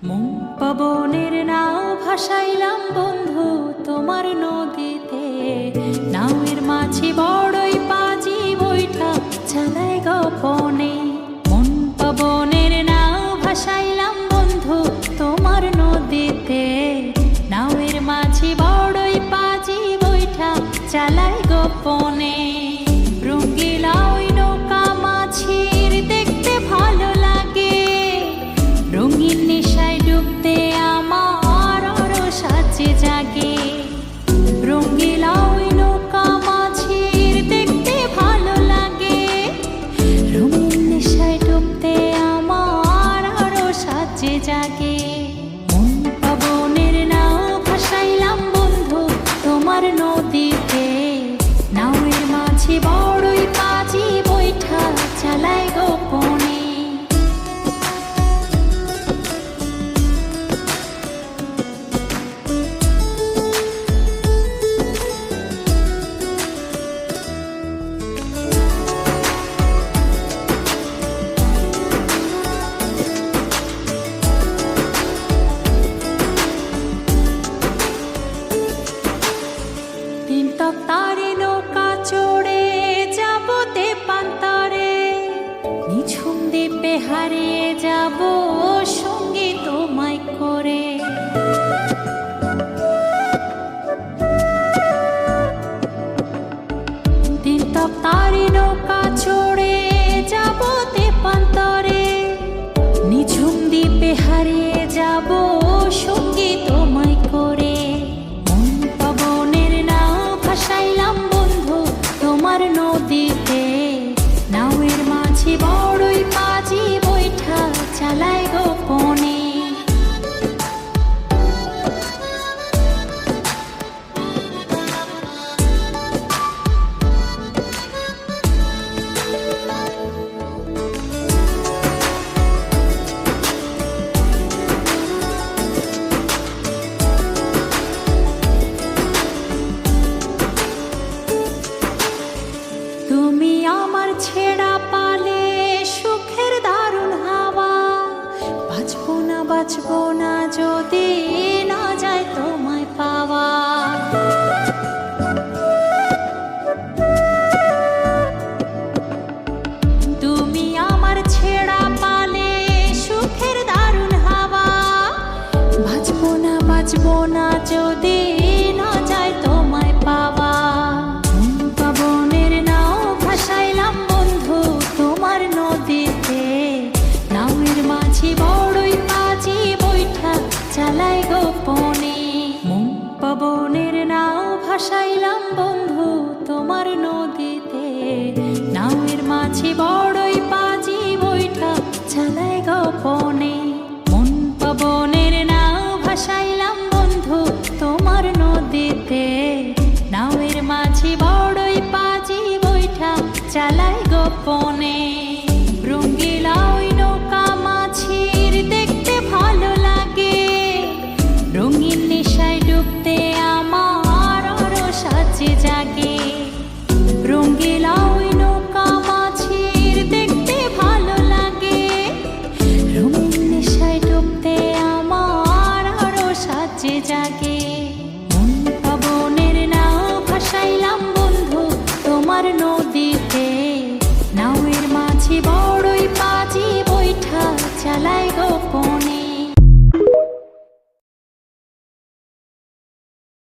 মন পবনের নাও ভাসাইলাম বন্ধু তোমার নদীতে। নাওয়ের মাঝি বড়ই পাজি বইটা চালাই গোপনে। মন পবনের নাও ভাসাইলাম বন্ধু তোমার নদীতে। নাওয়ের মাঝি বড়ই পাজি বইটা চালাই গোপনে। রঙ্গিলা ওই নৌকা মাছির দেখতে ভালো লাগে। রঙিন নেশায় ডুবতে আমার আরো সাজে জাগে। রঙ্গিলা ওই নৌকা মাছির দেখতে ভালো লাগে। রঙিন নেশায় ডুবতে আমার আরো সাজে জাগে। মন পবনের নাও ভাসাইলাম বন্ধু তোমার নদীতে। নাওয়ের মাঝি বড়ই পাজি বৈঠা চালাই গোপনে। তারে নৌকা চড়ে যাব তেপান্তরে। নিঝুম দ্বীপে হারিয়ে যাব সঙ্গী তোমায় করে। তারে নৌকা চড়ে যাব তেপান্তরে। নিঝুম দ্বীপে হারিয়ে যাব সঙ্গী তোমায় করে। ভাসাইলাম বন্ধু তোমার নদীতে। নাওয়ের মাঝি বড়ই পাজি বৈঠা চালাই গোপনে। তুমি আমার ছেড়া পালে সুখের দারুণ হাওয়া। বাঁচবো না যদি না যায় তোমায় পাওয়া। তুমি আমার ছেড়া পালে সুখের দারুণ হাওয়া। বাঁচবো না যদি না যায় তোমায় পাওয়া। ভাসাইলাম বন্ধু তোমার নদীতে। নাওয়ের মাঝি বড়ই পাজি বৈঠা চালাই গোপনে। মন পবনের নাও ভাসাইলাম বন্ধু